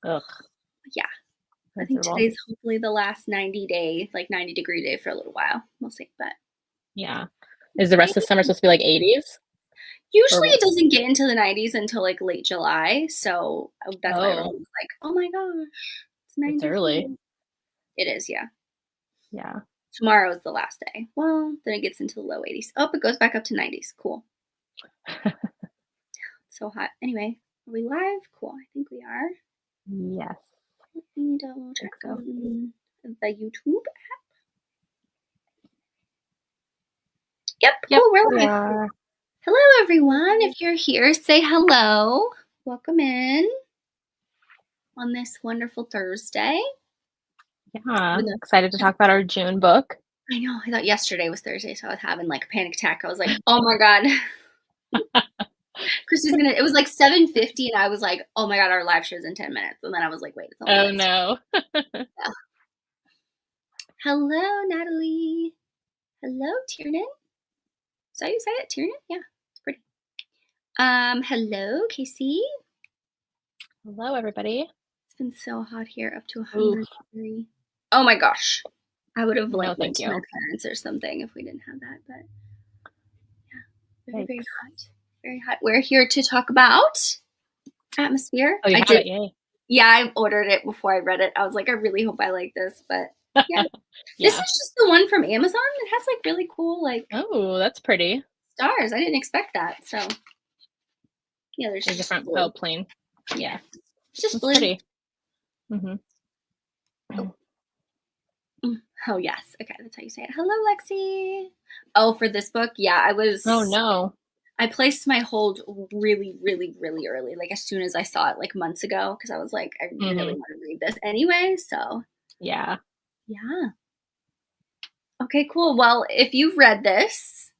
Ugh, Yeah. I think miserable. today's hopefully the last 90-day, like 90-degree day for a little while. We'll see. But Yeah. Is the rest of the summer supposed to be like 80s? Or usually what? it doesn't get into the 90s until like late July. So that's why Oh, everyone's like, oh my gosh, it's it's early. 94. It is, yeah. Yeah. Tomorrow is the last day. Well, then it gets into the low 80s. Oh, it goes back up to 90s. Cool. So hot. Anyway, are we live? Cool. I think we are. Yes. Let me double I check think so. on the YouTube. Yep, Yep, cool. We're we live. are. Hello, everyone. If you're here, say hello. Welcome in on this wonderful Thursday. Yeah. Even though Excited to talk about our June book. I know, I thought yesterday was Thursday, so I was having like a panic attack. I was like, oh my God. Christy's gonna, it was like 7:50, and I was like, oh my God, our live show's in 10 minutes. And then I was like, wait, it's only Oh 9. no. So. Hello, Natalie. Hello, Tiernan. Is that how you say it? Tiernan? Yeah, it's pretty. Hello, Casey. Hello, everybody. It's been so hot here, up to Oof. 103. Oh my gosh. I would have No, like went thank to my you. parents or something if we didn't have that, but yeah, very, very Yikes. hot. Very hot. We're here to talk about atmosphere. Oh, you I have did. it? Yay. Yeah, I ordered it before I read it. I was like, I really hope I like this, but yeah. This is Yeah. just the one from Amazon. It has like really cool like Oh, that's pretty. stars. I didn't expect that. So yeah, there's There's a just front. blue. Oh, plain. Yeah. It's just That's blue. pretty. Mm-hmm. Oh yes. Okay, that's how you say it. Hello, Lexi. Oh, for this book, yeah, Oh no. I placed my hold really, really, really early, like as soon as I saw it like months ago, because I was like, I really Mm-hmm. want to read this anyway. So Yeah. yeah. Okay, cool. Well, if you've read this,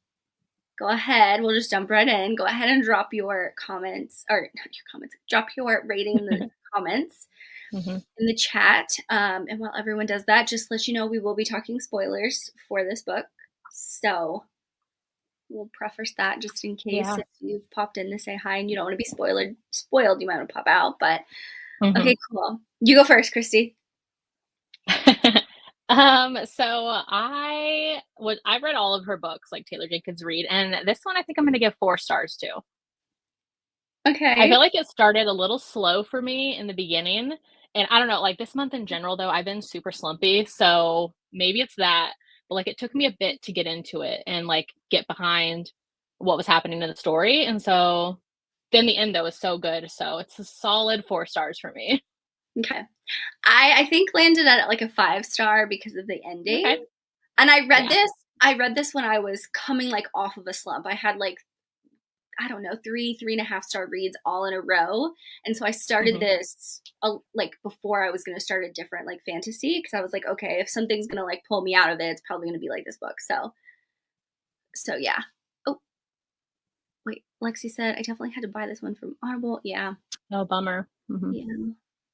go ahead. We'll just jump right in. Go ahead and drop your comments, or not your comments, drop your rating in the comments Mm-hmm. in the chat. And while everyone does that, just let you know we will be talking spoilers for this book. So we'll preface that just in case Yeah. if you've popped in to say hi and you don't want to be spoiled, you might want to pop out. But Mm-hmm. okay, cool. You go first, Christy. So I've read all of her books, like Taylor Jenkins Reid, and this one I think I'm gonna give 4 stars to. I Okay. feel like it started a little slow for me in the beginning, and I don't know, like this month in general though, I've been super slumpy, so maybe it's that, but like it took me a bit to get into it and like get behind what was happening in the story, and so then the end though is so good, so it's a solid 4 stars for me. Okay. I think landed at like a 5-star because of the ending. Okay. And Yeah. I read this when I was coming like off of a slump. I had like, I don't know, 3.5-star reads all in a row. And so I started Mhm. this like before I was going to start a different like fantasy, because I was like, okay, if something's going to like pull me out of it, it's probably going to be like this book. So yeah. Oh, wait, Lexi said I definitely had to buy this one from Audible. Yeah. Oh, bummer. Mhm. Yeah.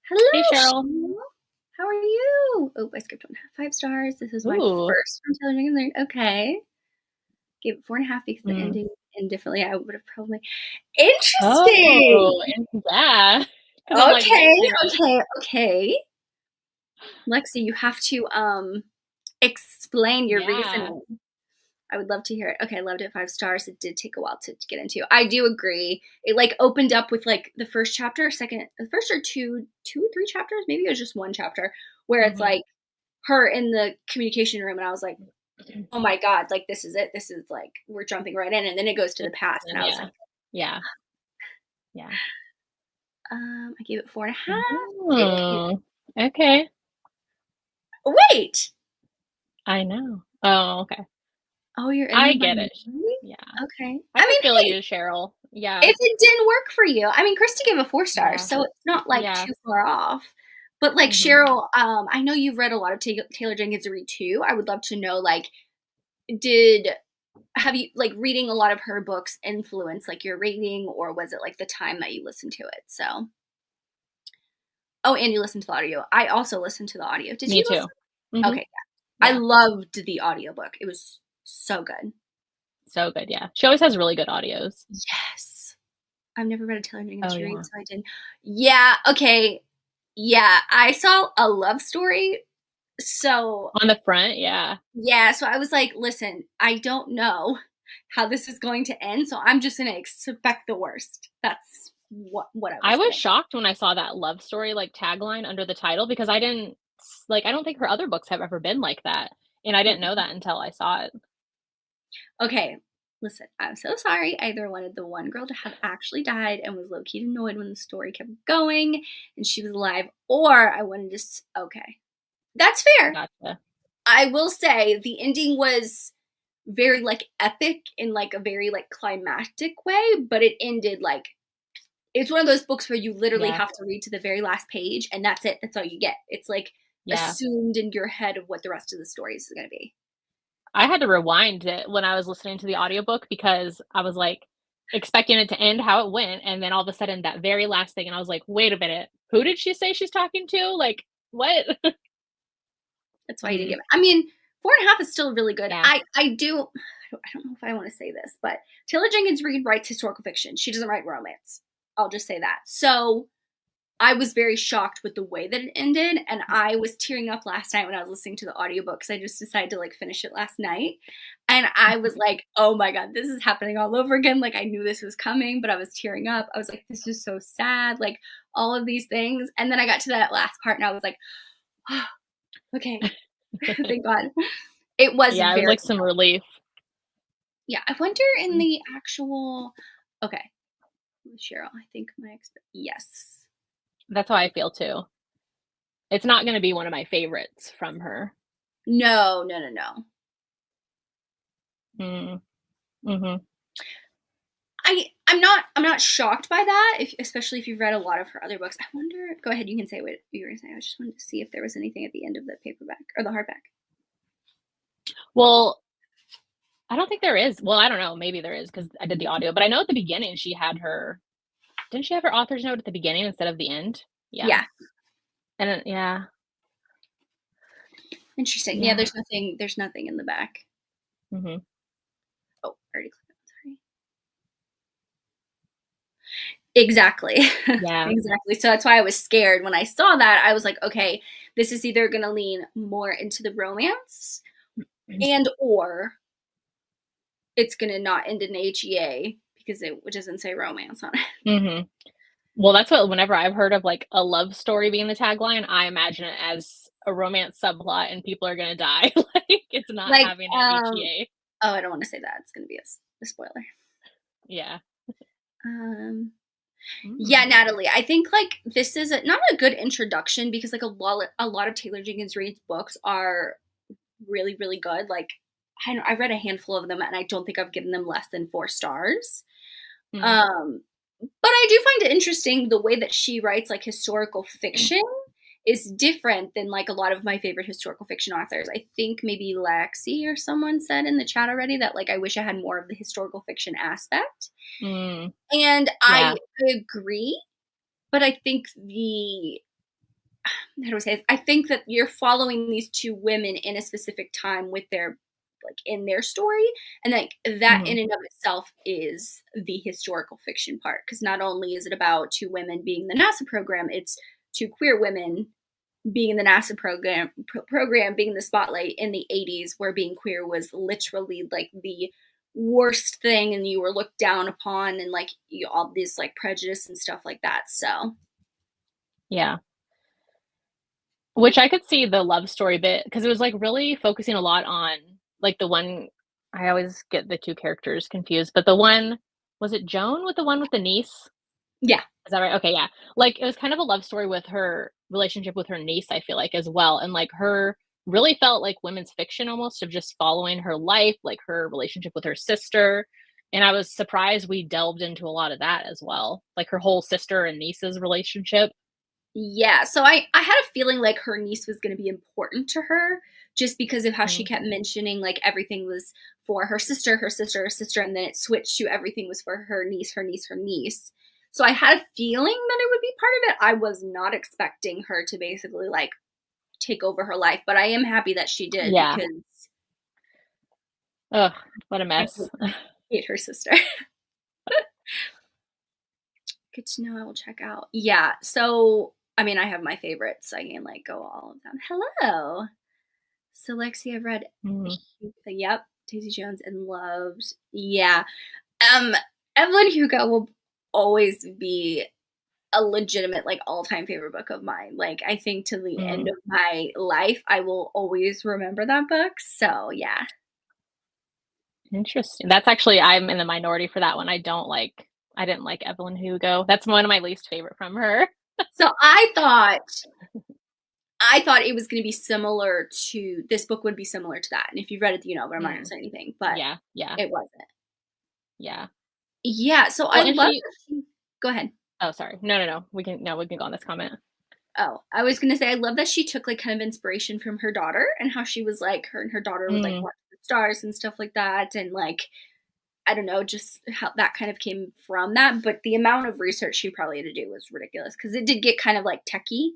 Hey, Hello, Cheryl. Cheryl. How are you? Oh, I skipped 1.5. 5 stars. This is my Ooh. first from Taylor Jenkins. Okay. Gave it 4.5 because the Mm. ending indifferently. I would have probably interesting. Oh, and yeah, because I'm like, wait Okay, a minute. okay. Lexi, you have to explain your Yeah. reasoning. I would love to hear it. Okay, I loved it. 5 stars. It did take a while to get into. I do agree. It like opened up with like the first chapter, the first or two or three chapters. Maybe it was just one chapter where it's Mhm. like her in the communication room, and I was like, oh my God, like this is it. This is like we're jumping right in, and then it goes to the past, and I was Yeah. like, Yeah. Yeah. I gave it 4.5. Thank you. Oh, okay. Wait. I know. Oh, okay. Oh, you're in the I get minority? it. Yeah. Okay. I I can mean, feel hey, you, Cheryl. Yeah. if it didn't work for you, I mean, Christy gave it 4 stars, Yeah. so it's not like Yeah. too far off. But like Mhm. Cheryl, I know you've read a lot of Taylor Jenkins Reid too. I would love to know, like, did have you like reading a lot of her books influence like your rating, or was it like the time that you listened to it? So, oh, and you listened to the audio. I also listened to the audio. Did Me you too. listen? Mhm. Okay, yeah. I Yeah. loved the audiobook. It was so good. So good, yeah. She always has really good audios. Yes. I've never read a Taylor Oh, Jenkins Reid, yeah. so I didn't. Yeah, okay. Yeah, I saw a love story. So, On the front, yeah. yeah, so I was like, listen, I don't know how this is going to end, so I'm just gonna expect the worst. That's what I I was was getting. shocked when I saw that love story, like, tagline under the title because I didn't I don't think her other books have ever been like that, and I didn't know that until I saw it. Okay, listen, I'm so sorry. I either wanted the one girl to have actually died and was low key annoyed when the story kept going and she was alive, or I wanted to. Okay, that's fair. Gotcha. I will say the ending was very like epic in like a very like climactic way, but it ended like it's one of those books where you literally Yeah, have to read to the very last page and that's it. That's all you get. It's like yeah. assumed in your head of what the rest of the story is going to be. I had to rewind it when I was listening to the audiobook because I was, like, expecting it to end how it went, and then all of a sudden, that very last thing, and I was like, "Wait a minute, who did she say she's talking to? Like, what?" That's why you didn't Mm, give it. I mean, 4.5 is still really good. yeah, I don't know if I want to say this, but Taylor Jenkins Reid writes historical fiction. She doesn't write romance. I'll just say that. So I was very shocked with the way that it ended, and I was tearing up last night when I was listening to the audiobook because I just decided to like finish it last night. And I was like, oh my God, this is happening all over again. Like I knew this was coming, but I was tearing up. I was like, this is so sad, like all of these things. And then I got to that last part and I was like, oh, okay, thank God. It was yeah, it was very, like some relief. yeah. I wonder in Mm, the actual, okay, Cheryl, I think yes. that's how I feel too. It's not gonna be one of my favorites from her. No, no, no, no. Mm, mhm. I'm not shocked by that, especially if you've read a lot of her other books. I wonder. Go ahead, you can say what you were going to say. I just wanted to see if there was anything at the end of the paperback or the hardback. Well, I don't think there is. Well, I don't know, maybe there is because I did the audio, but I know at the beginning she had her didn't she have her author's note at the beginning instead of the end? Yeah. Yeah, And then yeah, interesting. Yeah, yeah. there's nothing in the back. Mhm. Oh, I already clicked on. Sorry. Exactly, Yeah. exactly. So that's why I was scared when I saw that. I was like, okay, this is either going to lean more into the romance and or it's going to not end in HEA because it doesn't say romance on it. Mhm. Well, that's what whenever I've heard of, like, a love story being the tagline, I imagine it as a romance subplot and people are gonna die, like, it's not Like, having an HEA. oh, I don't want to say that. It's going to be a spoiler. Yeah. Um, yeah, Mm. Natalie, I think like this is not a good introduction because like a lot of Taylor Jenkins Reid's books are really really good. Like I read a handful of them and I don't think I've given them less than 4 stars. Mm. Um, but I do find it interesting the way that she writes like historical fiction is different than like a lot of my favorite historical fiction authors. I think maybe Lexi or someone said in the chat already that like I wish I had more of the historical fiction aspect. Mm. And I Yeah. agree, but I think how do I say this? I think that you're following these two women in a specific time with their like in their story, and like that in Mhm. and of itself is the historical fiction part because not only is it about two women being in the NASA program, it's two queer women being in the NASA program being in the spotlight in the 80s where being queer was literally like the worst thing and you were looked down upon and like all this like prejudice and stuff like that. So Yeah. Which I could see the love story bit because it was, like, really focusing a lot on, like, the one I always get the 2 characters confused, but the one was it Joan with the one with the niece? yeah. Is that right? Okay, yeah. Like, it was kind of a love story with her relationship with her niece, I feel like, as well, and, like, her really felt like women's fiction almost of just following her life, like, her relationship with her sister, and I was surprised we delved into a lot of that as well, like, her whole sister and niece's relationship. Yeah, so I had a feeling like her niece was gonna be important to her just because of how she Mm, kept mentioning, like, everything was for her sister, her sister, her sister, and then it switched to everything was for her niece, her niece, her niece. So I had a feeling that it would be part of it. I was not expecting her to basically, like, take over her life, but I am happy that she did yeah. because Ugh, what a I mess. hate her sister. Good to know, I will check out. Yeah, so I mean, I have my favorites, so I can like go all of them. Hello. So Lexi, I've read Mm, yep, Daisy Jones and loved. Yeah. Um Evelyn Hugo will always be a legitimate like all-time favorite book of mine. Like I think to the end mm. of my life I will always remember that book. So, yeah. Interesting. That's actually I'm in the minority for that one. I didn't like Evelyn Hugo. That's one of my least favorite from her. So I thought it was going to be similar to this book would be similar to that. And if you've read it, you know, but I'm not going to Mm, say anything, but yeah, yeah, it wasn't. yeah. Yeah, so Well, I and love she that she go ahead. oh, sorry. No, no, no. We can go on this comment. Oh, I was gonna say I love that she took like kind of inspiration from her daughter and how she was like her and her daughter would like Mm, watch the stars and stuff like that and like I don't know just how that kind of came from that. But the amount of research she probably had to do was ridiculous because it did get kind of like techie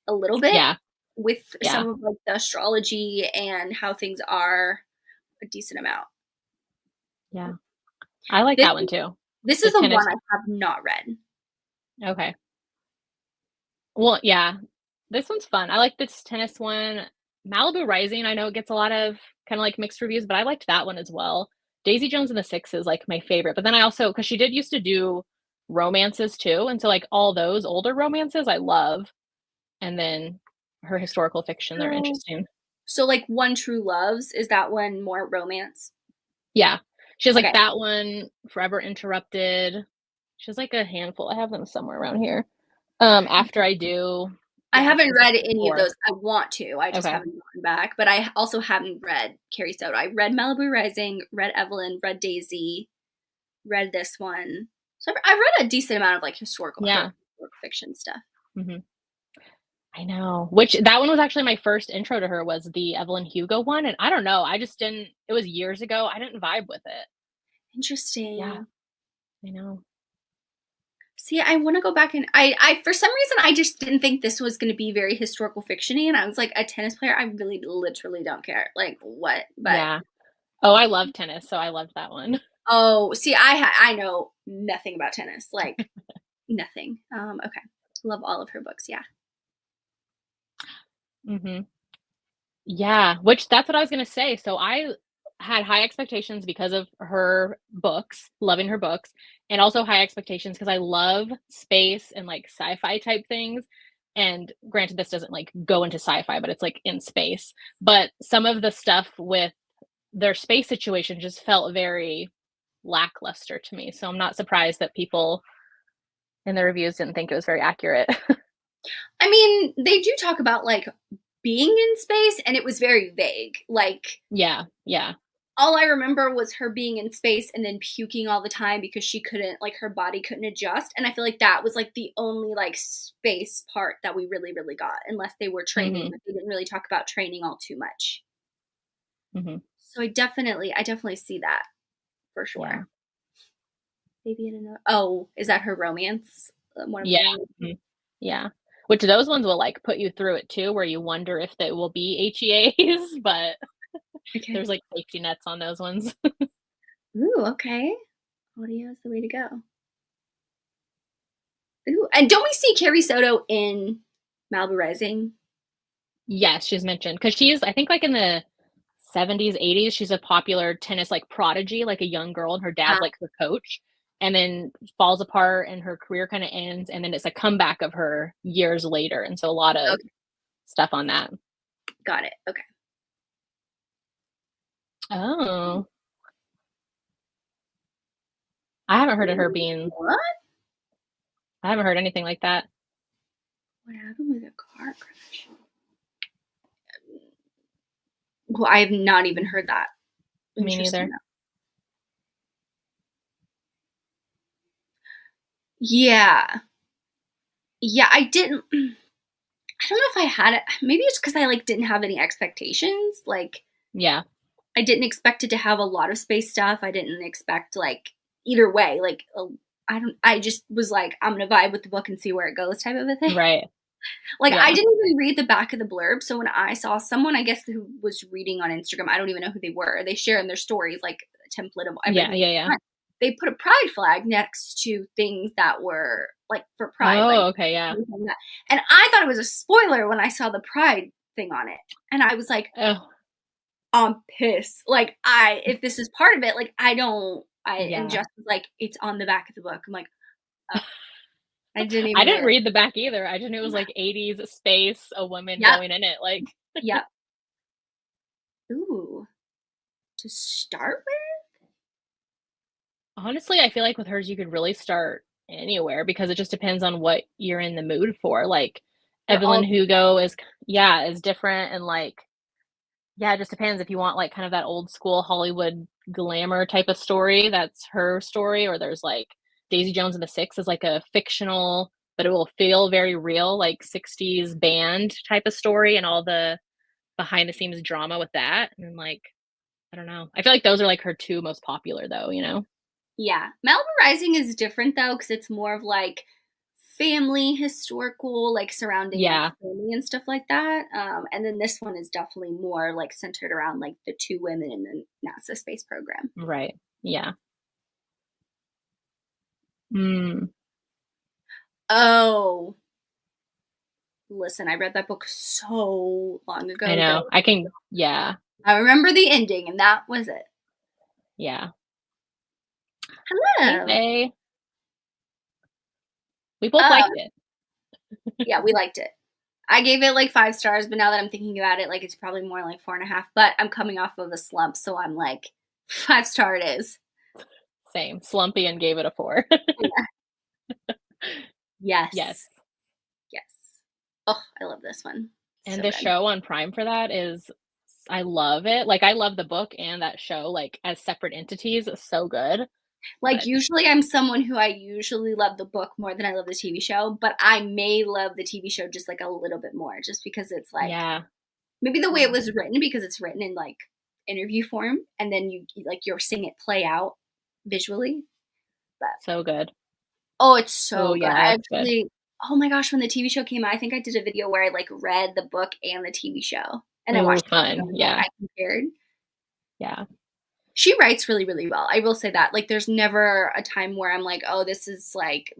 a little bit yeah, with yeah, some of like the astrology and how things are a decent amount. yeah. I like This that one too. this The is the one tennis I have not read. okay. Well, yeah. This one's fun. I like this tennis one. Malibu Rising, I know it gets a lot of kinda, like, mixed reviews, but I liked that one as well. Daisy Jones and the Six is, like, my favorite, but then I also because she did used to do romances too, and so, like, all those older romances I love, and then her historical fiction, they're So interesting. so like One True Loves, is that one more romance? Yeah. She has, like, Okay. that one, Forever Interrupted. She has, like, a handful. I have them somewhere around here. After I Do, I which haven't is, like, read any of 4. those. I want to. I just Okay. haven't gone back. But I also haven't read Carrie Soto. I read Malibu Rising, read Evelyn, read Daisy, read this one. So I've read a decent amount of like historical her Yeah. historical fiction stuff. Mhm. I know. Which that one was actually my first intro to her was the Evelyn Hugo one, and I don't know, I just didn't it was years ago, I didn't vibe with it. Yeah, Interesting. I know. See, I want to go back and I for some reason I just didn't think this was going to be very historical fictiony, and I was like a tennis player. I really literally don't care. Like what? But Yeah. Oh, I love tennis, so I loved that one. oh, see, I know nothing about tennis. Like nothing. Okay. Love all of her books. Yeah. Mhm. Yeah, which that's what I was gonna say, so I had high expectations because of her books, loving her books, and also high expectations because I love space and, like, sci-fi type things, and granted, this doesn't, like, go into sci-fi, but it's, like, in space, but some of the stuff with their space situation just felt very lackluster to me, so I'm not surprised that people in the reviews didn't think it was very accurate. I mean, they do talk about like being in space, and it was very vague. Like, Yeah, yeah. all I remember was her being in space and then puking all the time because she couldn't, like, her body couldn't adjust. And I feel like that was like the only like space part that we really, really got, unless they were training, Mhm, but they didn't really talk about training all too much. mhm. So I definitely see that for Yeah, sure. Maybe in another. Oh, is that her romance? One of yeah, the romance. mhm. Yeah. Which those ones will, like, put you through it too, where you wonder if they will be HEAs, but Okay. there's, like, safety nets on those ones. Ooh, okay. Audio is the way to go. Ooh, and don't we see Carrie Soto in Malibu Rising? Yes, she's mentioned because she's I think, like, in the '70s, '80s, she's a popular tennis, like, prodigy, like, a young girl, and her dad's, Ah, like, her coach, and then falls apart, and her career kinda ends, and then it's a comeback of her years later, and so a lot of okay, stuff on that. got it. Okay. Oh, I haven't heard of her being What? I haven't heard anything like that. What happened with a car crash? Well, I have not even heard that. Me Interesting. neither. Though. Yeah. Yeah, I didn't. I don't know if I had it. Maybe it's because I like didn't have any expectations. Like Yeah, I didn't expect it to have a lot of space stuff. I didn't expect like either way. Like I don't. I just was like, I'm gonna vibe with the book and see where it goes, type of a thing. right. Like I Yeah. didn't even read the back of the blurb. So when I saw someone, I guess who was reading on Instagram, I don't even know who they were. They share in their stories like a template of Yeah, everything. yeah, yeah. They put a pride flag next to things that were like for Pride, like Oh, okay, yeah. and I thought it was a spoiler when I saw the Pride thing on it, and I was like, Oh, I'm pissed. Like if this is part of it, like I don't. And yeah. Jess was like, it's on the back of the book. I'm like, oh, I didn't I even know didn't that. read the back either. I just knew it was like 80s space, a woman Yep, going in it. Like, yep. Ooh, to start with. honestly, I feel like with hers, you could really start anywhere because it just depends on what you're in the mood for. Like, They're Evelyn all Hugo is, yeah, is different. And like, yeah, it just depends if you want like kind of that old school Hollywood glamour type of story. That's her story. Or there's like Daisy Jones and the Six is like a fictional, but it will feel very real, like 60s band type of story and all the behind the scenes drama with that. And like, I don't know. I feel like those are like her two most popular though, you know? yeah. Malibu Rising is different though because it's more of like family historical, like surrounding like Yeah, family and stuff like that. And then this one is definitely more like centered around like the two women in the NASA space program. right. Yeah. Mm, Oh, listen, I read that book so long I ago that know. I can, yeah, I remember the ending, and that was it. yeah. Hey, Hello. Faye. We both Oh, liked it. yeah, we liked it. I gave it like 5 stars, but now that I'm thinking about it, like it's probably more like 4.5. But I'm coming off of a slump, so I'm like, 5 star it is. Same. Slumpy and gave it a 4. Yeah. Yes. Yes. Yes. Oh, I love this one. And So the good. show on Prime for that is I love it. Like, I love the book and that show, like, as separate entities. It's so good. Like But usually I'm someone who I usually love the book more than I love the TV show, but I may love the TV show just like a little bit more just because it's like yeah, maybe the way it yeah. was written because it's written in like interview form and then you like you're seeing it play out visually. But So good. oh, it's Oh, so good. yeah, I it's good. actually oh my gosh, when the TV show came out, I think I did a video where I like read the book and the TV show and I Oh, watched the show fun. and like Yeah, I compared. yeah. She writes really, really well. I will say that. Like there's never a time where I'm like, oh, this is like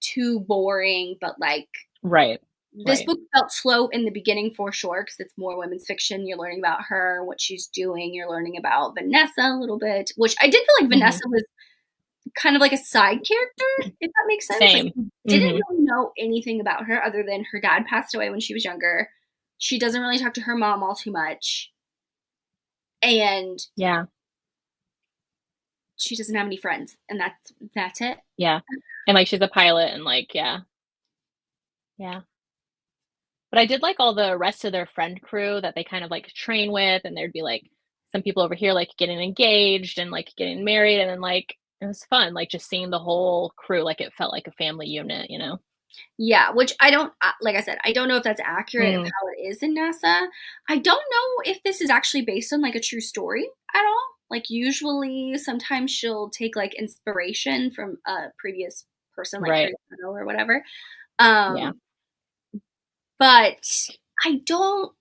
too boring, but like Right, this right. book felt slow in the beginning for sure because it's more women's fiction. You're learning about her, what she's doing. You're learning about Vanessa a little bit, which I did feel like Mhm. Vanessa was kind of like a side character, if that makes sense. Like, Same. you didn't Mhm. really know anything about her other than her dad passed away when she was younger. She doesn't really talk to her mom all too much, and Yeah, she doesn't have any friends, and that's it. yeah. And, like, she's a pilot and, like, yeah, yeah. But I did like all the rest of their friend crew that they kind of, like, train with, and there'd be, like, some people over here, like, getting engaged and, like, getting married, and then, like, it was fun, like, just seeing the whole crew, like, it felt like a family unit, you know? Yeah, which I don't like I said, I don't know if that's accurate of Mm, how it is in NASA. I don't know if this is actually based on like a true story at all. Like usually sometimes she'll take like inspiration from a previous person like Carrie right. Fisher or whatever. Yeah. Um but I don't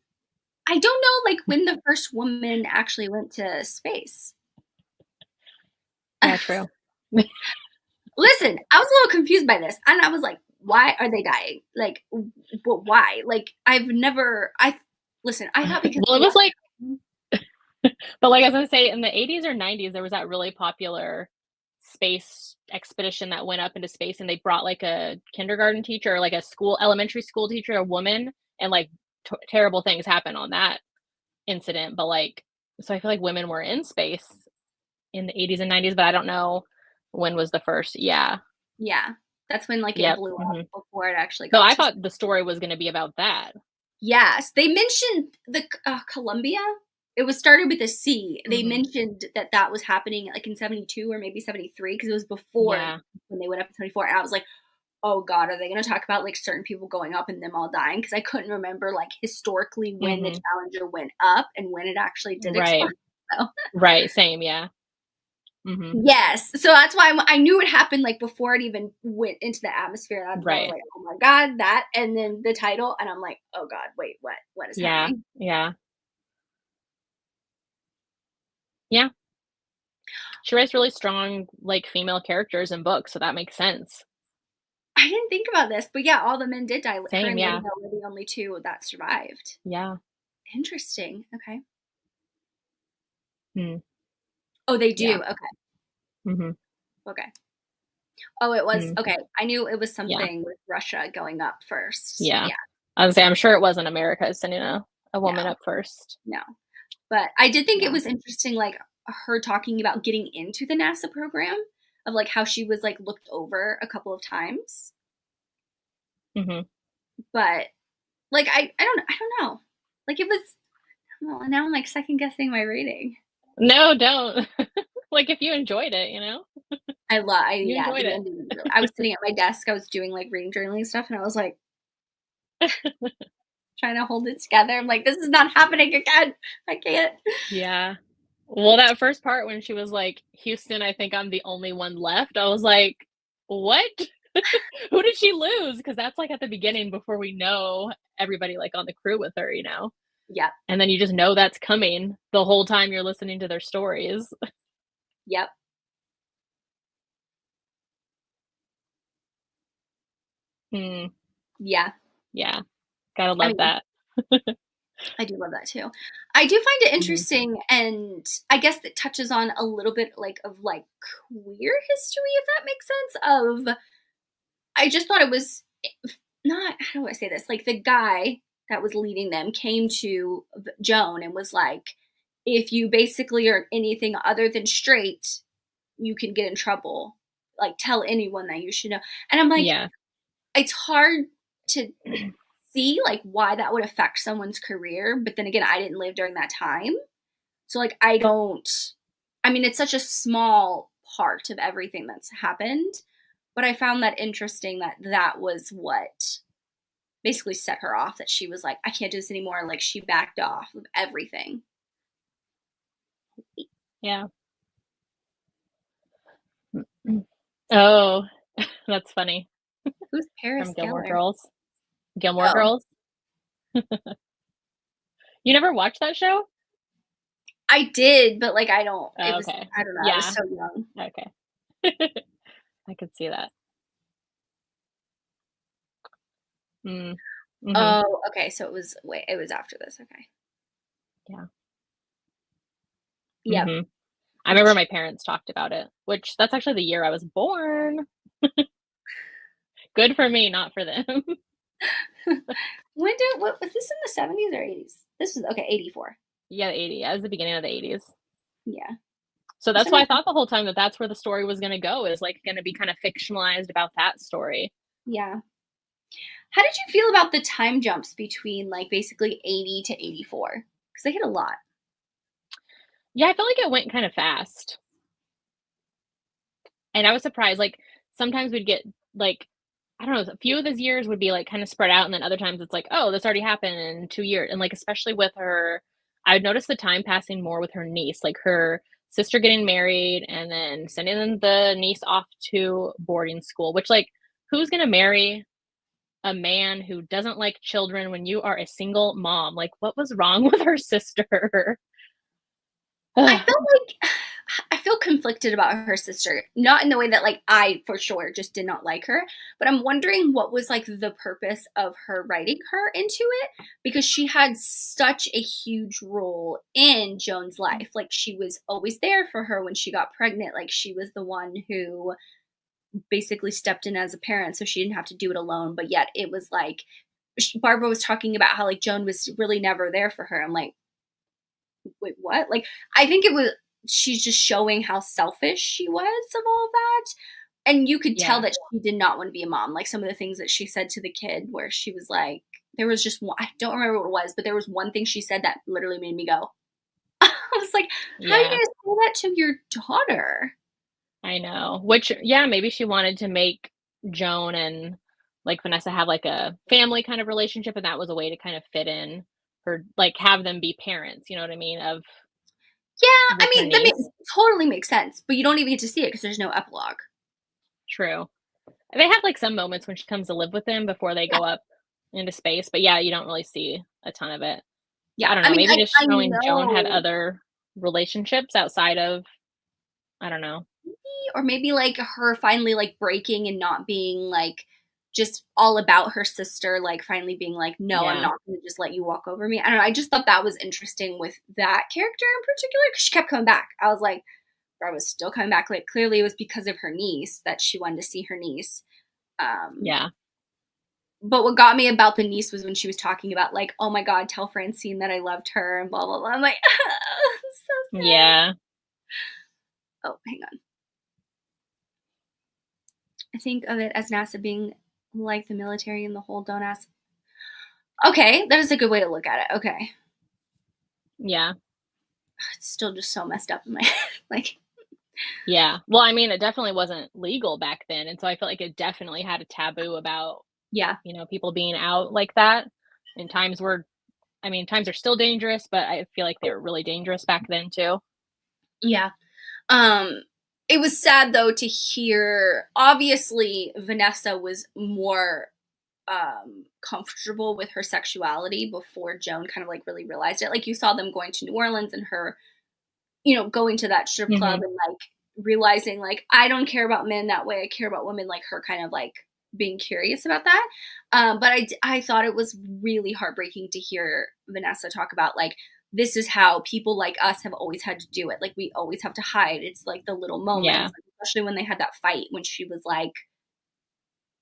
I don't know like when the first woman actually went to space. Yeah, true. Listen, I was a little confused by this, and I was like, "Why are they dying? Like, but why? Like, I've never. I listen. I thought because Well, they it was left. like but, like, I was gonna say, in the '80s or '90s, there was that really popular space expedition that went up into space, and they brought, like, a kindergarten teacher or, like, a school elementary school teacher, a woman, and, like, terrible things happen on that incident, but, like so I feel like women were in space in the '80s and '90s, but I don't know when was the first. Yeah. Yeah, that's when like it Yep. blew up Mhm. before it actually So got I to. thought the story was gonna be about that. Yes, they mentioned the Columbia. It was started with a C. They Mhm. mentioned that that was happening like in 72 or maybe 73 because it was before Yeah. when they went up in 74. And I was like, oh God, are they going to talk about like certain people going up and them all dying? Because I couldn't remember like historically when the Mhm. Challenger went up and when it actually did explode. Right. So, Right, same, yeah. Mhm. yes, so that's why I knew it happened like before it even went into the atmosphere. That's why I was Right. like, oh my God, that, and then the title, and I'm like, oh God, wait, what? What is Yeah. happening? Yeah. Yeah. She writes really strong, like, female characters in books, so that makes sense. I didn't think about this, but yeah, all the men did die. Her Same, and yeah. Lydia were the only two that survived. Yeah. Interesting. Okay. Mm, Oh, they yeah. do. Okay. Mhm. Okay. Oh, it was Mm, okay. I knew it was yeah. something with Russia going up first. Yeah. Yeah. I was gonna say, I'm sure it wasn't America sending a woman No. up first. No. But I did think it Yeah. was interesting, like, her talking about getting into the NASA program, of, like, how she was, like, looked over a couple of times. Mhm. But, like, I don't know. Like, it was well, now I'm, like, second guessing my rating. No, don't. Like, if you enjoyed it, you know? You Yeah, enjoyed the it. ending really I was sitting at my desk, I was doing, like, reading journaling stuff, and I was, like, trying to hold it together. I'm like, "This is not happening again. I can't." Yeah. Well, that first part when she was like, "Houston, I think I'm the only one left," I was like, "What? Who did she lose?" Because that's, like, at the beginning before we know everybody, like, on the crew with her, you know? Yep, And then you just know that's coming the whole time you're listening to their stories. yep, Hmm. yeah. Yeah. Gotta I love mean, that. I do love that too. I do find it Mhm. interesting, and I guess it touches on a little bit, like, of, like, queer history, if that makes sense, of I just thought it was not how do I say this? Like, the guy that was leading them came to Joan and was like, "If you basically are anything other than straight, you can get in trouble. Like, tell anyone that you should know." And I'm like, Yeah. it's hard to see, like, why that would affect someone's career, but then again, I didn't live during that time. So, like, I mean, it's such a small part of everything that's happened, but I found that interesting that that was what basically set her off, that she was like, "I can't do this anymore." Like, she backed off of everything. Yeah. Mm. Oh, that's funny. Who's From Paris Gilmore Geller? Girls. Gilmore Oh, Girls? You never watched that show? I did, but, like, I don't it Oh, was okay. I don't know, I was Yeah. so young. Okay. I could see that. Mm. Mhm. Oh, okay, so it was after this, okay. Yeah. Yep, Mhm. I remember which my parents talked about it, which that's actually the year I was born. Good for me, not for them. what was this in the 70s or 80s? This was okay, 84. Yeah, 80. Yeah, it was the beginning of the 80s. Yeah. So This that's that why I makes sense. thought the whole time that that's where the story was gonna go, is, like, gonna be kinda fictionalized about that story. Yeah. How did you feel about the time jumps between, like, basically 80 to 84? Because they hit a lot. Yeah, I felt like it went kinda fast, and I was surprised, like, sometimes we'd get, like, I don't know, a few of those years would be, like, kinda spread out, and then other times it's like, "Oh, this already happened in 2 years," and, like, especially with her I'd noticed the time passing more with her niece, like, her sister getting married and then sending the niece off to boarding school, which, like, who's gonna marry a man who doesn't like children when you are a single mom? Like, what was wrong with her sister? I Ugh, felt like I feel conflicted about her sister. Not in the way that, like, I for sure just did not like her, but I'm wondering what was, like, the purpose of her writing her into it, because she had such a huge role in Joan's life. Like, she was always there for her when she got pregnant. Like, she was the one who basically stepped in as a parent so she didn't have to do it alone, but yet it was like Barbara was talking about how, like, Joan was really never there for her. I'm like, wait, what? Like, I think it was she's just showing how selfish she was of all that. And you could tell yeah, that she did not want to be a mom. Like, some of the things that she said to the kid, where she was like, there was just one, I don't remember what it was, but there was one thing she said that literally made me go, I was like, how are you yeah, going to say that to your daughter? I know. Which, yeah, maybe she wanted to make Joan and, like, Vanessa have, like, a family kind of relationship, and that was a way to kind of fit in her, like, have them be parents, you know what I mean, of Yeah, I with her mean, niece. totally makes sense, but you don't even get to see it because there's no epilogue. True. They have, like, some moments when she comes to live with them before they Yeah, go up into space, but yeah, you don't really see a ton of it. So yeah. I don't I know, mean, maybe just I showing Joan had know, other relationships outside of I don't know. or maybe like her finally like breaking and not being like just all about her sister, like finally being like, no, I'm Yeah. not going to just let you walk over me. I don't know. I just thought that was interesting with that character in particular because she kept coming back. I was like, I was still coming back. Like clearly it was because of her niece that she wanted to see her niece. Um, Yeah. but what got me about the niece was when she was talking about like, oh my God, tell Francine that I loved her and blah, blah, blah. I'm like, so sad. Yeah. Oh, hang on. I think of it as NASA being like the military and the whole don't ask. Okay, that is a good way to look at it. Okay. Yeah. It's still just so messed up in my head. Like, Yeah. Well, I mean, it definitely wasn't legal back then, and so I feel like it definitely had a taboo about, yeah, people being out like that, and times were I mean, times are still dangerous, but I feel like they were really dangerous back then too. yeah. Um, it was sad though to hear. Obviously, Vanessa was more comfortable with her sexuality before Joan kind of like really realized it. Like you saw them going to New Orleans and her, going to that strip club Mhm. and like realizing like I don't care about men that way. I care about women. Like her kind of like being curious about that. But I thought it was really heartbreaking to hear Vanessa talk about like this is how people like us have always had to do it. Like we always have to hide. It's like the little moments, Yeah. like, especially when they had that fight when she was like,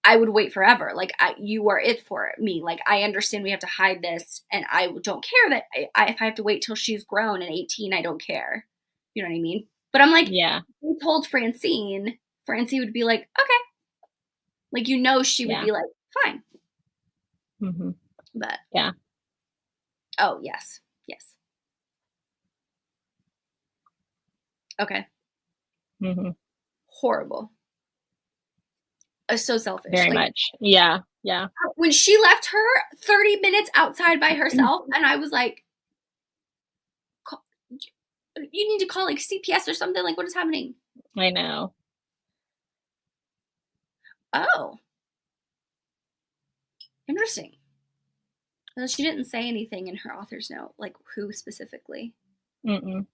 I would wait forever. Like you are it for me. Like I understand we have to hide this, and I don't care that if I have to wait till she's grown and 18, I don't care. You know what I mean? But I'm like, Yeah. we told Francine, Francine would be like, okay, like she would Yeah. be like, fine. Mhm. But Yeah. oh yes, yes, okay, Mhm. horrible. So selfish. Very Like much. Yeah. Yeah. when she left her 30 minutes outside by herself, and I was like, you need to call like CPS or something. Like what is happening? I know. Oh, interesting. Well, she didn't say anything in her author's note, like who specifically. Mm-mm.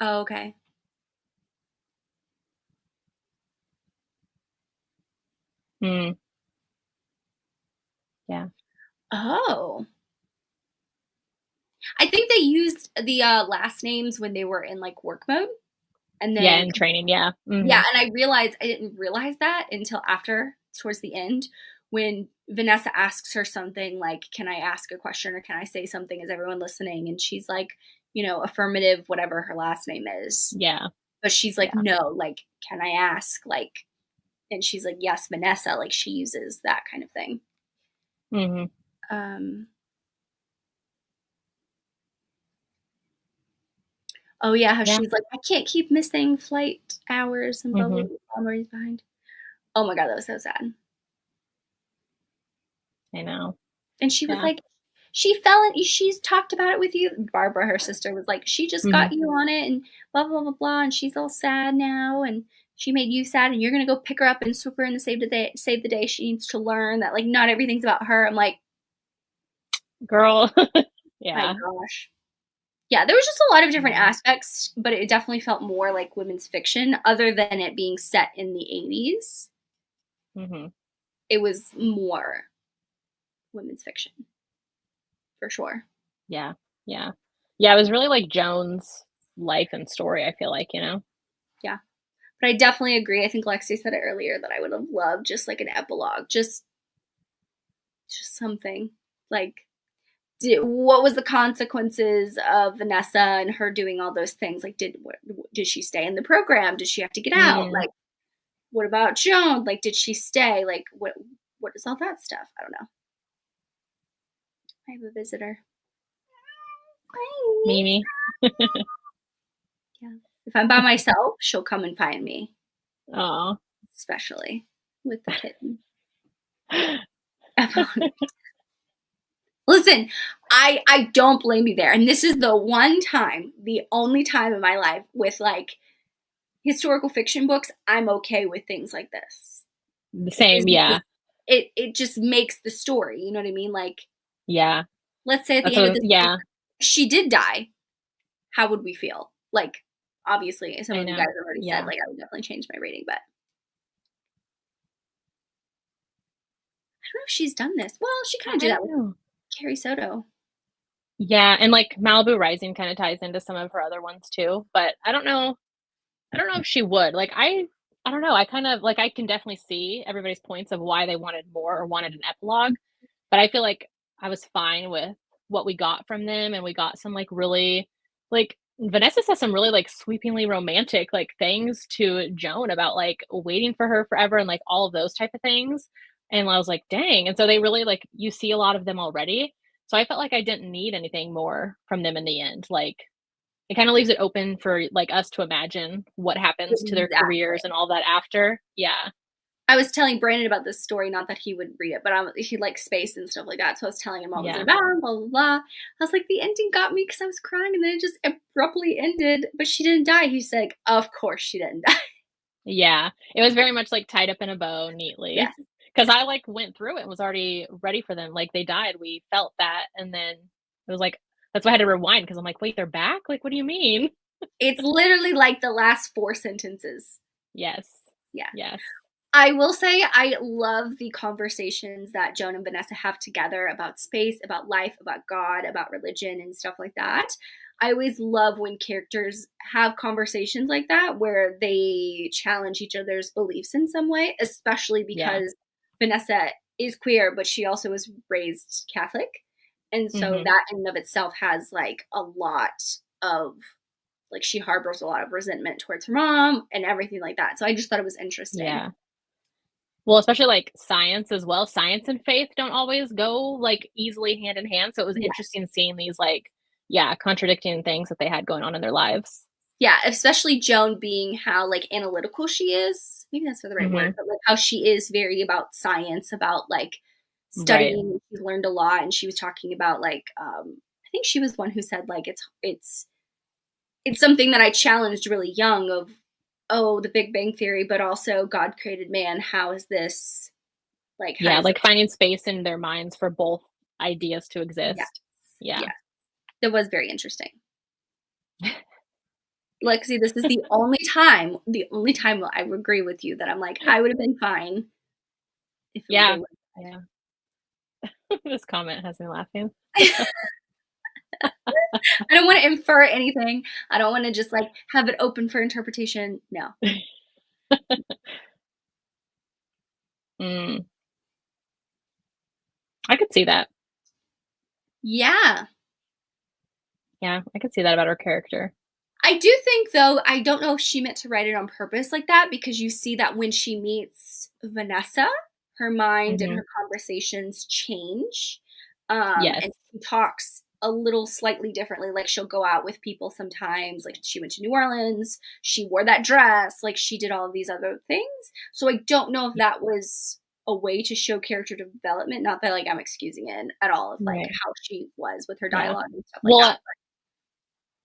Oh, okay. Mm. Yeah. Oh, I think they used the last names when they were in like work mode, and Yeah, then in training, yeah. yeah, Mhm. and I didn't realize that until after towards the end when Vanessa asks her something like, "Can I ask a question or can I say something? Is everyone listening?" And she's like, affirmative, whatever her last name is, Yeah. but she's like, Yeah. "No, like, can I ask?" Like, and she's like, "Yes, Vanessa." Like she uses that kind of thing. Mhm. Um, oh yeah, how Yeah. she's like, I can't keep missing flight hours and blah blah Mhm. blah. I'm already behind. Oh my god, that was so sad. I know. And she was Yeah. like, she fell in. She's talked about it with you. Barbara, her sister, was like, she just got Mhm. you on it, and blah blah blah blah. And she's all sad now, and she made you sad, and you're gonna go pick her up and swoop her in to save the day. She needs to learn that like not everything's about her. I'm like, Girl. my Yeah. gosh. Yeah, there was just a lot of different Yeah. aspects, but it definitely felt more like women's fiction, other than it being set in the 80s. Mhm. It was more women's fiction, for sure. Yeah. Yeah. Yeah, it was really like Joan's life and story, I feel like, you know? Yeah. But I definitely agree. I think Lexi said it earlier that I would have loved just like an epilogue, just something. Like, what was the consequences of Vanessa and her doing all those things? Like, did she stay in the program? Did she have to get out? Mm. Like, what about Joan? Like, did she stay? Like, what is all that stuff? I don't know. I have a visitor. Hi. Mimi. Yeah. If I'm by myself, she'll come and find me, Aw. especially with the kitten. Listen, I don't blame you there. And this is the one time, the only time in my life with like historical fiction books, I'm okay with things like this. The Is same, because yeah. it just makes the story, you know what I mean? Like, Yeah. let's say at the That's end of what this book, yeah, she did die. How would we feel? Like, obviously, some I of you guys know. have already said, Yeah. like, I would definitely change my rating, but don't know if she's done this. Well, she kind I of did that don't with know. Carrie Soto. Yeah, and like Malibu Rising kind of ties into some of her other ones too, but I don't know. I don't know if she would. Like I don't know. I kind of like I can definitely see everybody's points of why they wanted more or wanted an epilogue, but I feel like I was fine with what we got from them and we got some like really like Vanessa says some really like sweepingly romantic like things to Joan about like waiting for her forever and like all of those type of things. And I was like, dang. And so they really like you see a lot of them already. So I felt like I didn't need anything more from them in the end. Like it kind of leaves it open for like us to imagine what happens to their Exactly. careers and all that after. Yeah. I was telling Brandon about this story, not that he would read it, but he likes space and stuff like that. So I was telling him all this Yeah. about blah blah blah. I was like, the ending got me because I was crying, and then it just abruptly ended. But she didn't die. He's like, of course she didn't die. Yeah. It was very much like tied up in a bow Yes, neatly. Cause I like went through it and was already ready for them. Like they died. We felt that. And then it was like, that's why I had to rewind because I'm like, wait, they're back? Like, what do you mean? it's literally like the last four sentences. Yes. Yeah. Yes. I will say I love the conversations that Joan and Vanessa have together about space, about life, about God, about religion, and stuff like that. I always love when characters have conversations like that where they challenge each other's beliefs in some way, especially Yeah. because Vanessa is queer, but she also was raised Catholic. And so Hmm. that in and of itself has like a lot of like she harbors a lot of resentment towards her mom and everything like that. So I just thought it was interesting. Yeah. Well, especially like science as well. Science and faith don't always go like easily hand in hand. So it was Yeah. interesting seeing these like, yeah, contradicting things that they had going on in their lives. Yeah, especially Joan being how like analytical she is. Maybe that's not the right word, Hmm. but like how she is very about science, about like Right. studying. She's learned a lot, and she was talking about like I think she was one who said like it's something that I challenged really young of oh the Big Bang Theory, but also God created man. How is this like how Yeah. does it? Like finding space in their minds for both ideas to Yeah, exist. Yeah. yeah, that was very interesting. Like, see, this is the only time I would agree with you that I'm like, I would have been fine if they Yeah. would Yeah. This comment has me laughing. have died. I don't want to infer anything. I don't want to just like have it open for interpretation. No. Mm, I could see that. Yeah. Yeah. I could see that about her character. I do think though, I don't know if she meant to write it on purpose like that because you see that when she meets Vanessa, her mind and Hmm. her conversations change. Yes. And she talks a little slightly differently. Like she'll go out with people sometimes. Like she went to New Orleans, she wore that dress, like she did all of these other things. So I don't know if that was a way to show character development. Not that like I'm excusing it at all of like Right. how she was with her Yeah. dialogue and stuff like Well, that.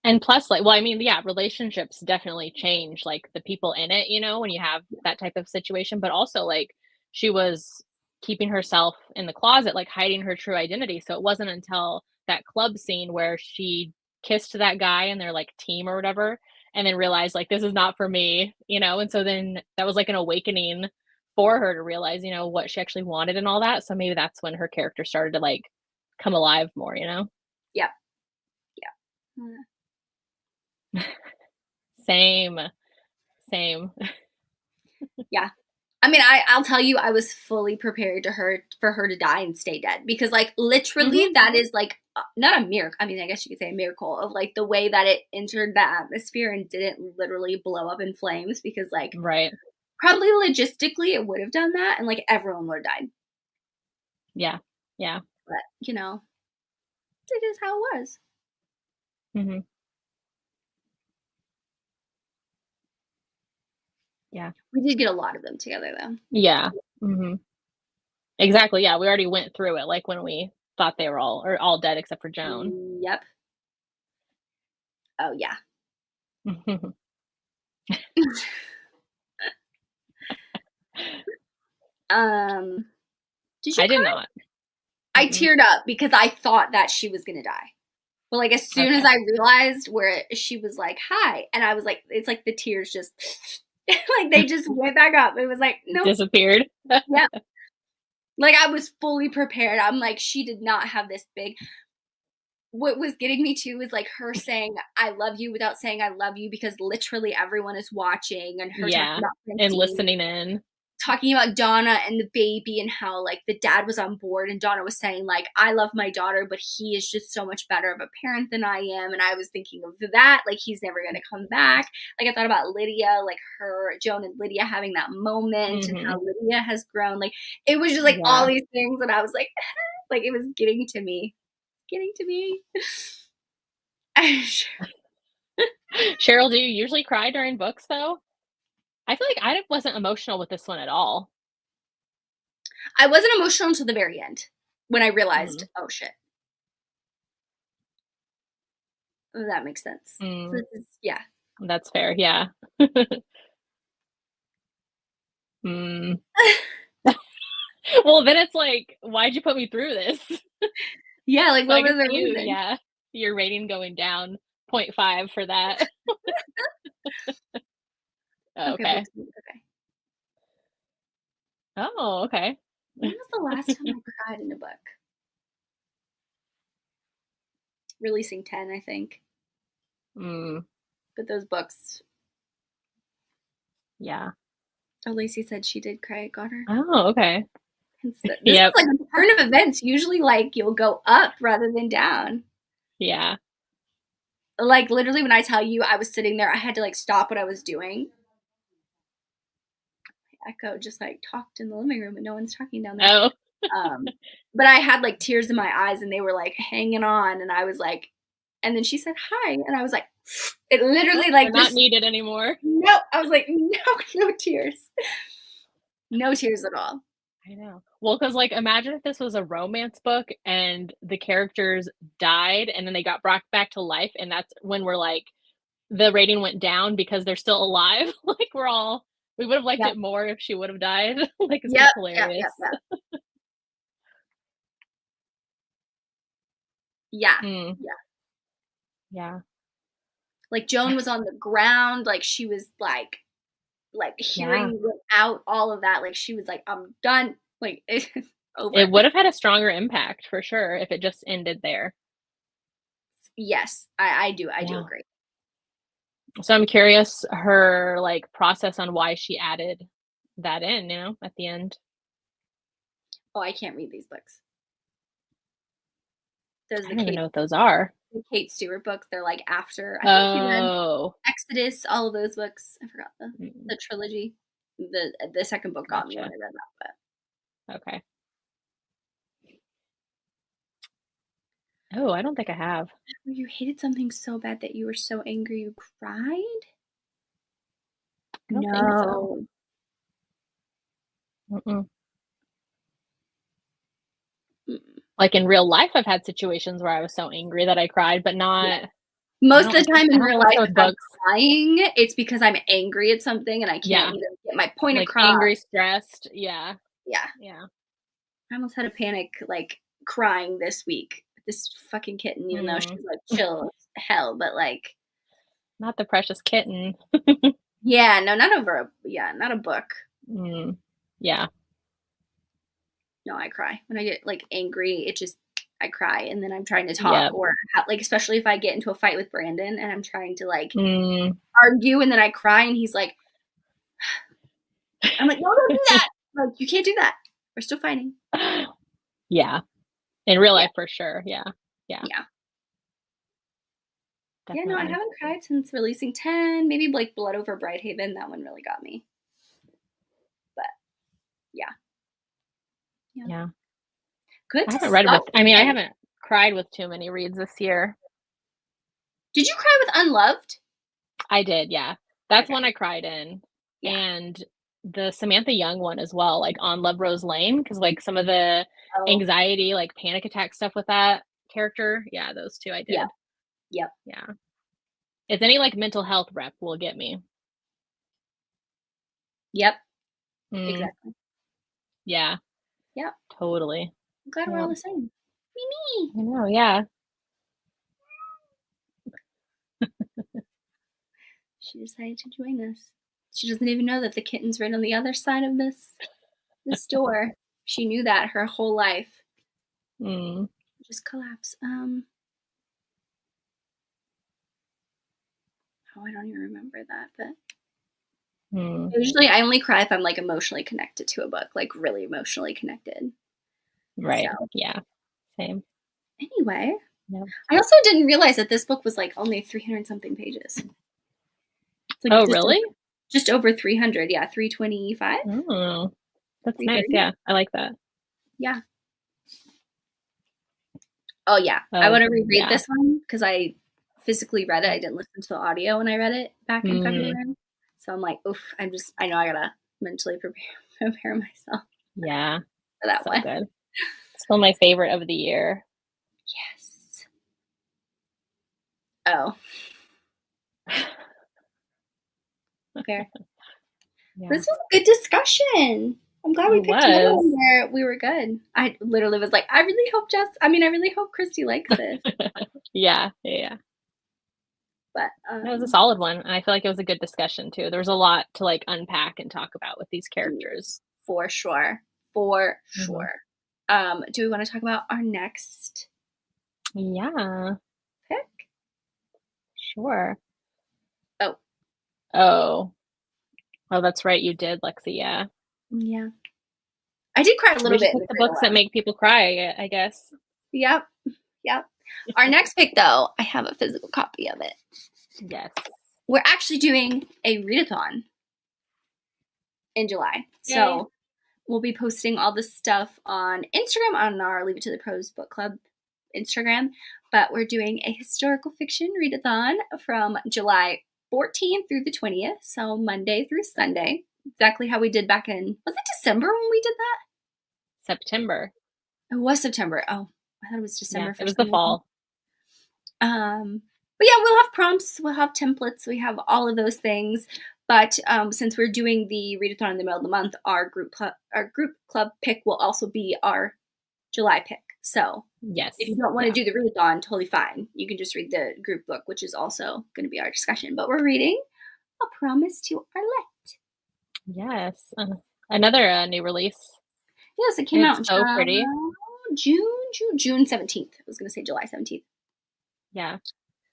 and plus, like, well, I mean, yeah, relationships definitely change, like, the people in it, when you have that type of situation, but also, like, she was keeping herself in the closet, like, hiding her true identity, so it wasn't until that club scene where she kissed that guy and their, like, team or whatever, and then realized, like, "This is not for me," and so then that was, like, an awakening for her to realize, what she actually wanted and all that, so maybe that's when her character started to, like, come alive more, you know? Yeah. Yeah. Same, same. Yeah. I mean, I'll tell you, I was fully prepared to her for her to die and stay dead because, like, literally, Mhm. that is like not a miracle. I mean, I guess you could say a miracle of like the way that it entered the atmosphere and didn't literally blow up in flames because, like, Right. probably logistically it would have done that and like everyone would have died. Yeah. Yeah. But it is how it was. Mhm. Yeah. We did get a lot of them together though. Yeah. Mhm. Exactly, yeah, we already went through it, like, when we thought they were all dead except for Joan. Yep. Oh yeah. Um, did you I did cry? not. I Mm-mm. teared up because I thought that she was gonna die. But like as soon as Okay. I realized where she was like, "Hi," and I was like, it's like the tears just like they just went back up. It was like, nope, Disappeared. yep. Like, I was fully prepared. I'm like, she did not have this big. What was getting me too was like her saying "I love you" without saying "I love you" because literally everyone is watching, and her talking Yeah, about and Francine, listening in. talking about Donna and the baby and how like the dad was on board, and Donna was saying like I love my daughter, but he is just so much better of a parent than I am. And I was thinking of that, like he's never going to come back. Like I thought about Lydia, like her Joan and Lydia having that moment and how Mhm. Lydia has grown. Like it was just like all Yeah. these things, and I was like it was getting to me, getting to me. Cheryl, do you usually cry during books, though? I feel like I wasn't emotional with this one at all. I wasn't emotional until the very end when I realized, Mm, oh shit, that makes sense. So mm, this is, yeah. that's fair, yeah. Mm. Well, then it's like, "Why'd you put me through this?" Yeah, like So I what guess was the you reason? yeah, your rating going down point 0.5 for that. Okay, Okay. books. Okay. Oh, okay. When was the last time I cried in a book? Releasing 10, I think. Mm, But those books, yeah. oh, Lacey said she did cry at Goddard. Oh, okay. This is Yep, like a turn of events. Usually, like, you'll go up rather than down. yeah. Like, literally, when I tell you I was sitting there, I had to, like, stop what I was doing. Echo just, like, talked in the living room and no one's talking down there. Oh, Um, but I had, like, tears in my eyes and they were, like, hanging on, and I was like, and then she said, "Hi," and I was like, it nope, literally, they're like, not just needed anymore. no. I was like, "No, no tears. No tears at all." I know. Well, because like, imagine if this was a romance book and the characters died and then they got brought back to life, and that's when we're like, the rating went down because they're still alive. Like, we would have liked Yep. it more if she would have died. Like, it's Yep, just yep, yep, hilarious. yep. Yeah, Mm, yeah. yeah. Like, Joan was on the ground, like, she was, like, Yeah. hearing without all of that, like, she was like, "I'm done." Like, it's It over. would have had a stronger impact for sure if it just ended there. Yes, I do Yeah. agree. So I'm curious her, like, process on why she added that in, at the end. Oh, I can't read these books. Those are I the don't even know what those are. Kate Stewart books. They're, like, after I don't know if you read Oh. Exodus, all of those books. I forgot Mm, the trilogy. The second book got me when gotcha. I read that, Okay. Oh, I don't think I have. but you hated something so bad that you were so angry you cried? I don't think so. No. Mm-mm. Mm, Like, in real life, I've had situations where I was so angry that I cried, but yeah. not Most of the time I in don't real think life, so if with I'm books. crying, it's because I'm angry at something and I can't Yeah. either get my point Like, across. angry, stressed. Yeah. Yeah. Yeah. I almost had a panic, like, crying this week with this fucking kitten, even though Mm. she's, like, chill as hell, but, like, Not the precious kitten. yeah, no, not over a yeah, not a book. Mm. Yeah. No, I cry. When I get, like, angry, it just I cry, and then I'm trying to talk Yep. or ha like, especially if I get into a fight with Brandon and I'm trying to, like, Mm. argue and then I cry and he's like I'm like, "No, don't do that!" Like, "You can't do that. We're still fighting." Yeah. In real Yeah, life, for sure. Yeah. Yeah. yeah. Yeah, no, I Definitely. haven't cried since releasing 10, maybe, like, Blood Over Brighthaven, that one really got me, but yeah, yeah. Yeah. Good I haven't read with stuff I mean, I today. haven't cried with too many reads this year. Did you cry with Unloved? I did, yeah. That's Okay, one I cried in, yeah. and the Samantha Young one as well, like, on Love Rose Lane, because like, some of the Oh, anxiety, like, panic attack stuff with that character, yeah, those 2 I yeah, did. yep, Yeah. It's any, like, mental health rep will get me. yep, Mm, exactly. yeah, Yep, totally. I'm glad we're all Yep. the same. Me. I know, yeah. She decided to join us. She doesn't even know that the kitten's right on the other side of this door. She knew that her whole life. Mm. Just collapse. Oh, I don't even remember that, but Mm. usually I only cry if I'm like emotionally connected to a book, like really emotionally connected. So Right. Yeah. Same. anyway, Yeah. I also didn't realize that this book was like only 300 something pages. It's like Oh, really? just over 300. Yeah, 325, Oh, that's nice. 330. Yeah, I like that. Yeah. Oh yeah, I Oh, want to reread yeah. this one because I physically read it. I didn't listen to the audio when I read it back in Mm. February. So I'm like, oof, I know I gotta mentally prepare myself Yeah. for that So one. good. Still my favorite of the year. Yes. Oh, fair. Yeah, This was a good discussion. I'm glad we it picked another one was. where we were good. I literally was like, I really hope Christy likes this. Yeah, yeah. But That was a solid one. And I feel like it was a good discussion too. There was a lot to like unpack and talk about with these characters. for sure. For Hmm. sure. Do we want to talk about our next Yeah, pick? sure. Oh, Oh, oh, that's right. You did, Lexi. Yeah. yeah. I did cry a We little just bit in picked the the very books that last. make people cry, I guess. Yep. Yep. Our next pick, though, I have a physical copy of it. Yes. We're actually doing a readathon in July. Yay. So we'll be posting all this stuff on Instagram, on our Leave It to the Prose Book Club Instagram. But we're doing a historical fiction readathon from July 14th through the 20th. So Monday through Sunday. Exactly how we did back in, was it December when we did that? September. It was September. Oh, I thought it was Yeah, December it for was the some reason. fall. But yeah, we'll have prompts, we'll have templates, we have all of those things. But since we're doing the readathon in the middle of the month, our group club pick will also be our July pick. So Yes. if you don't want to Yeah. do the readathon, totally fine. You can just read the group book, which is also going to be our discussion. But we're reading A Promise to Arlette. Yes. Another new release. Yes, it came It's out so pretty. June 17th. I was going to say July 17th. Yeah.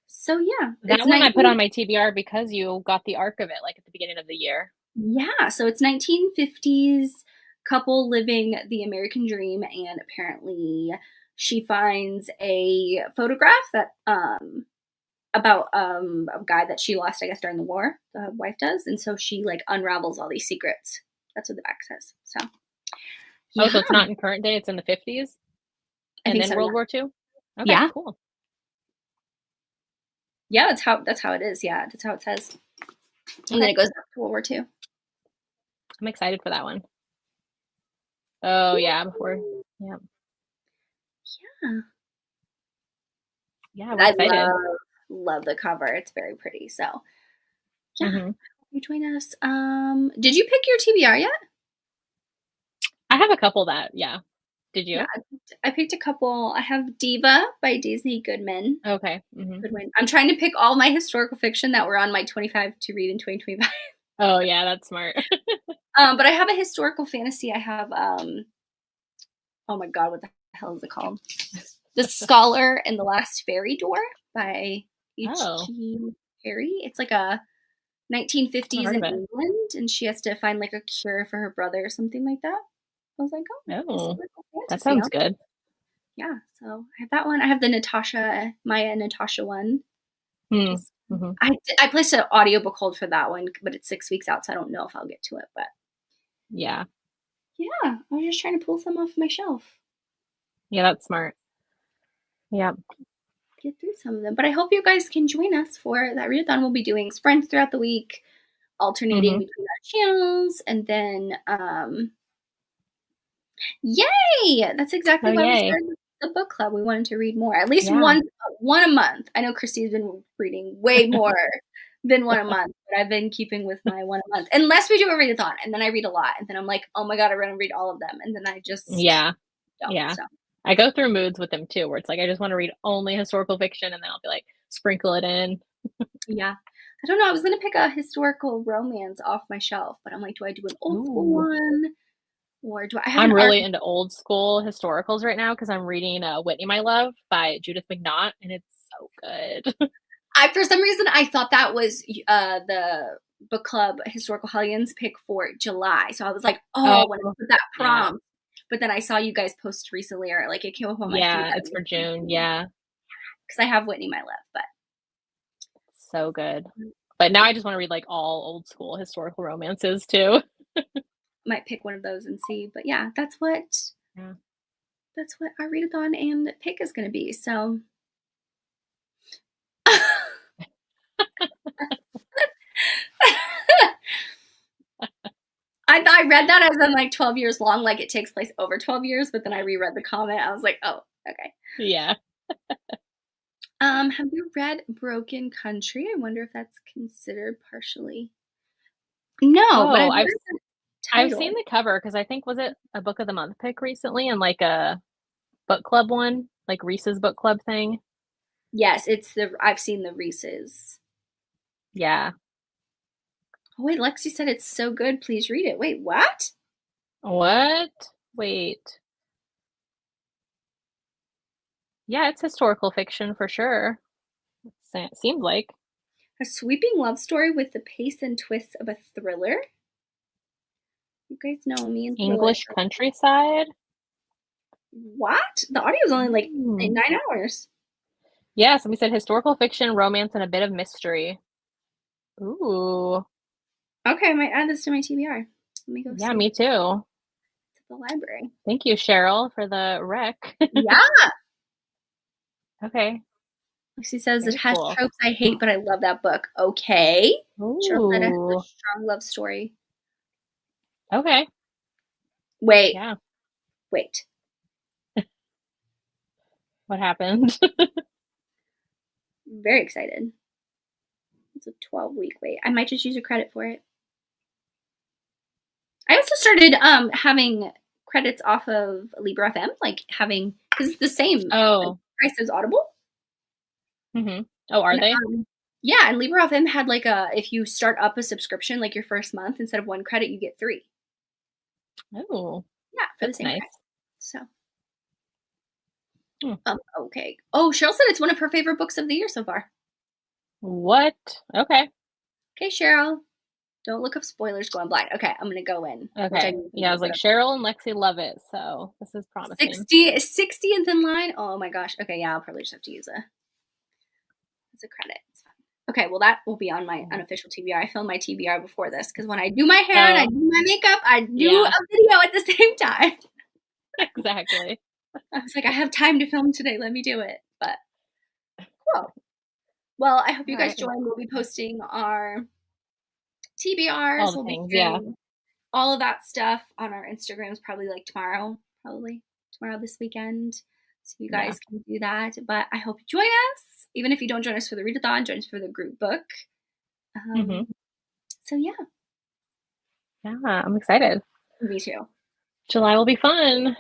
So yeah, it's That one I put 19. on my TBR because you got the arc of it like at the beginning of the year. Yeah, so it's 1950s couple living the American dream, and apparently she finds a photograph that about a guy that she lost, I guess, during the war. The wife does, and so she like unravels all these secrets. That's what the back says. So Oh, yeah, so it's not in current day, it's in the 50s I and think then so. World War II? Okay, Yeah, cool. yeah, that's how it is. Yeah, that's how it says, and then Okay. it goes back to World War II. I'm excited for that one. Oh, yeah, before. Woo! Yeah. Yeah, Yeah, we're I excited. love the cover. It's very pretty. So yeah, Hmm. you join us. Did you pick your TBR yet? I have a couple that, yeah. Did Yeah, you? I picked a couple. I have Diva by Daisy Goodman. Okay. Hmm. Goodwin. I'm trying to pick all my historical fiction that were on my 25 to read in 2025. Oh, yeah, that's smart. But I have a historical fantasy. I have oh my god, what the hell is it called? The Scholar and the Last Fairy Door by Oh, H.G. Harry. It's like a never 1950s heard in of it. England, and she has to find like a cure for her brother or something like that. I was like, oh, Oh, historical that fantasy. sounds good. Yeah, so I have that one. I have the Maya Natasha one. Hmm. Just Hmm. I placed an audiobook hold for that one, but it's 6 weeks out, so I don't know if I'll get to it. But Yeah. yeah, I was just trying to pull some off my shelf, Yeah, that's smart. Yeah. get through some of them. But I hope you guys can join us for that readathon. We'll be doing sprints throughout the week, alternating Hmm. between our channels, and then yay! That's exactly Oh, why we yay. started the book club. We wanted to read more, at least Yeah. one a month. I know Christy's been reading way more than one a month, but I've been keeping with my one a month. Unless we do a readathon, and then I read a lot, and then I'm like, oh my god, I want to read all of them, and then I just Yeah. don't. Yeah. So I go through moods with them too, where it's like I just want to read only historical fiction and then I'll be like, sprinkle it in. yeah, I don't know. I was gonna pick a historical romance off my shelf, but I'm like, do I do an old school Ooh. one? Or do I have an I'm art? really into old school historicals right now because I'm reading Whitney, My Love by Judith McNaught, and it's so good. I for some reason I thought that was the book club historical Hellions pick for July. So I was like, oh, Oh, when I put that yeah. prompt. But then I saw you guys post recently, or like it came up on my feed Yeah, that it's for June. Yeah, because I have Whitney My Love, but so good. But now I just want to read like all old school historical romances too. might pick one of those and see. But yeah, Yeah. that's what our readathon and pick is going to be. So I read that as in like 12 years long, like it takes place over 12 years, but then I reread the comment. I was like, oh, okay. Yeah. Have you read Broken Country? I wonder if that's considered partially. No, but Oh, I've heard the I've seen title. the cover because I think was it a book of the month pick recently and like a book club one, like Reese's book club thing. Yes, I've seen the Reese's. Yeah. Oh wait, Lexi said it's so good. Please read it. Wait, what? What? Wait. Yeah, it's historical fiction for sure. It seems like A sweeping love story with the pace and twists of a thriller. You guys know me and thrillers. English countryside. What? The audio is only like Hmm. 9 hours. Yeah, somebody said historical fiction, romance, and a bit of mystery. Ooh. Okay, I might add this to my TBR. Let me go Yeah, see it me too. at the library. Thank you, Cheryl, for the rec. Yeah. Okay, She says it very has cool. tropes I hate, but I love that book. Okay. Cheryl said it has a Ooh. strong love story. Okay. Wait, Yeah. wait. What happened? Very excited. It's a 12-week wait. I might just use a credit for it. I also started having credits off of Libra FM, like having because it's the same like, Oh. price as Audible. Oh, are And, they? yeah, and Libra FM had like a if you start up a subscription, like your first month, instead of one credit, you get three. Oh, Yeah, for the that's same nice. price. So, Hmm. okay. Oh, Cheryl said it's one of her favorite books of the year so far. What? Okay. Okay, Cheryl. Don't look up spoilers going blind. Okay, I'm gonna go in, which I Okay. usually Yeah, I do, was but like, Cheryl and Lexi love it, so this is promising. 60th in line. Oh my gosh. Okay, yeah, I'll probably just have to use as a credit. It's fine. Okay, well that will be on my unofficial TBR. I filmed my TBR before this because when I do my hair and I Oh, do my makeup, I do yeah, a video at the same time. exactly. I was like, I have time to film today. Let me do it. But cool. Well, I hope All you guys right. Well, join. We'll be posting our all TBRs. the We'll be things, yeah. sharing all of that stuff on our Instagrams probably like tomorrow, this weekend. So you Yeah. guys can do that. But I hope you join us. Even if you don't join us for the readathon, join us for the group book. hmm So yeah, Yeah, I'm excited. me too. July will be fun.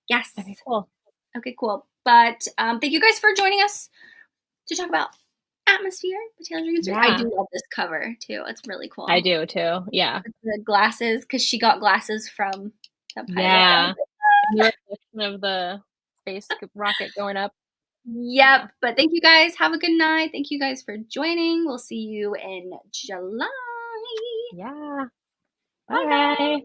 Yes. Okay, cool. Okay, cool. But thank you guys for joining us to talk about Atmosphere by Taylor Jenkins. I Yeah, do love this cover too. It's really I cool. do too. Yeah. The glasses, because she got glasses from the pilot. Yeah. And the reflection of the space rocket going up. Yep. Yeah. But thank you guys. Have a good night. Thank you guys for joining. We'll see you in July. Yeah. Bye, Bye. guys.